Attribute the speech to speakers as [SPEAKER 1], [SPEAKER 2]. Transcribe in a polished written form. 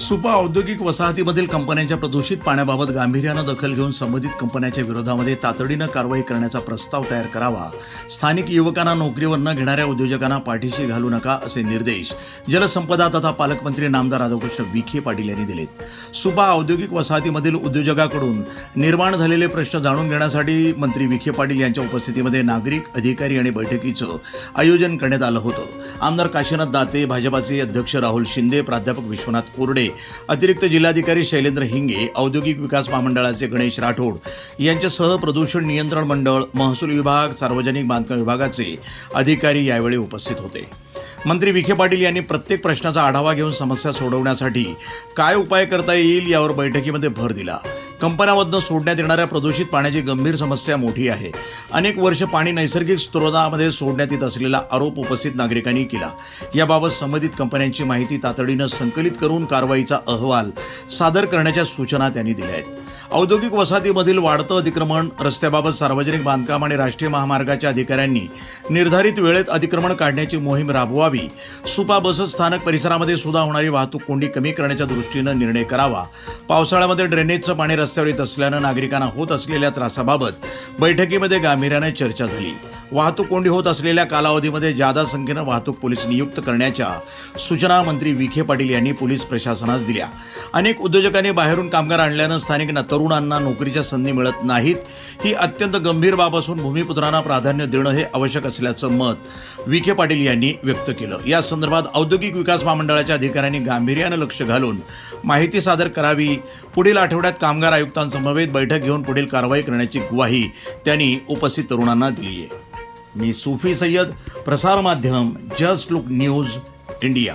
[SPEAKER 1] सुपा औद्योगिक वसाहतीमधील कंपन्यांच्या प्रदूषित पाण्याबाबत गांभीर्यानं दखल घेऊन संबंधित कंपन्यांच्या विरोधामध्ये तातडीनं कारवाई करण्याचा प्रस्ताव तयार करावा. स्थानिक युवकांना नोकरीवर न घेणाऱ्या उद्योजकांना पाठीशी घालू नका असे निर्देश जलसंपदा तथा पालकमंत्री नामदार राधाकृष्ण विखे पाटील यांनी दिलेत. सुपा औद्योगिक वसाहतीमधील उद्योजकाकडून निर्माण झालेले प्रश्न जाणून घेण्यासाठी मंत्री विखे पाटील यांच्या उपस्थितीमध्ये नागरिक, अधिकारी आणि बैठकीचं आयोजन करण्यात आलं होतं. आमदार काशीनाथ दाते, भाजपाचे अध्यक्ष राहुल शिंदे, प्राध्यापक विश्वनाथ कोरडे, अतिरिक्त जिल्हाधिकारी शैलेंद्र हिंगे, औद्योगिक विकास महामंडळाचे गणेश राठोड यांच्यासह प्रदूषण नियंत्रण मंडळ, महसूल विभाग, सार्वजनिक बांधकाम विभागाचे अधिकारी यावेळी उपस्थित होते. मंत्री विखे पाटील यांनी प्रत्येक प्रश्नाचा आढावा घेऊन समस्या सोडवण्यासाठी काय उपाय करता येईल यावर बैठकीमध्ये भर दिला. कंपन्यांमधून सोडण्यात येणाऱ्या प्रदूषित पाण्याची गंभीर समस्या मोठी आहे. अनेक वर्ष पाणी नैसर्गिक स्रोतामध्ये सोडण्यात येत असलेला आरोप उपस्थित नागरिकांनी केला. याबाबत संबंधित कंपन्यांची माहिती तातडीनं संकलित करून कारवाईचा अहवाल सादर करण्याच्या सूचना त्यांनी दिल्या आहेत. औद्योगिक वसाहतीमधील वाढतं अतिक्रमण, रस्त्याबाबत सार्वजनिक बांधकाम आणि राष्ट्रीय महामार्गाच्या अधिकाऱ्यांनी निर्धारित वेळेत अतिक्रमण काढण्याची मोहीम राबवावी. सुपा बस स्थानक परिसरामध्ये सुद्धा होणारी वाहतूक कोंडी कमी करण्याच्या दृष्टीनं निर्णय करावा. पावसाळ्यामध्ये ड्रेनेजचं पाणी रस्त्यावर येत असल्यानं नागरिकांना होत असलेल्या त्रासाबाबत बैठकीमध्ये गांभीर्याने चर्चा झाली. वाहतूक कोंडी होत असलेल्या कालावधीमध्ये जादा संख्येनं वाहतूक पोलीस नियुक्त करण्याच्या सूचना मंत्री विखे पाटील यांनी पोलीस प्रशासनास दिल्या. अनेक उद्योजकांनी बाहेरून कामगार आणल्यानं स्थानिक तरुणांना नोकरीच्या संधी मिळत नाहीत. ही अत्यंत गंभीर बाब असून भूमिपुत्रांना प्राधान्य देणं हे आवश्यक असल्याचं मत विखे पाटील यांनी व्यक्त केलं. या संदर्भात औद्योगिक विकास महामंडळाच्या अधिकाऱ्यांनी गांभीर्यानं लक्ष घालून माहिती सादर करावी. पुढील आठवड्यात कामगार आयुक्तांसमवेत बैठक घेऊन पुढील कारवाई करण्याची ग्वाही त्यांनी उपस्थित तरुणांना दिली आहे. मी सुफी सय्यद, प्रसार माध्यम जस्ट लुक न्यूज इंडिया.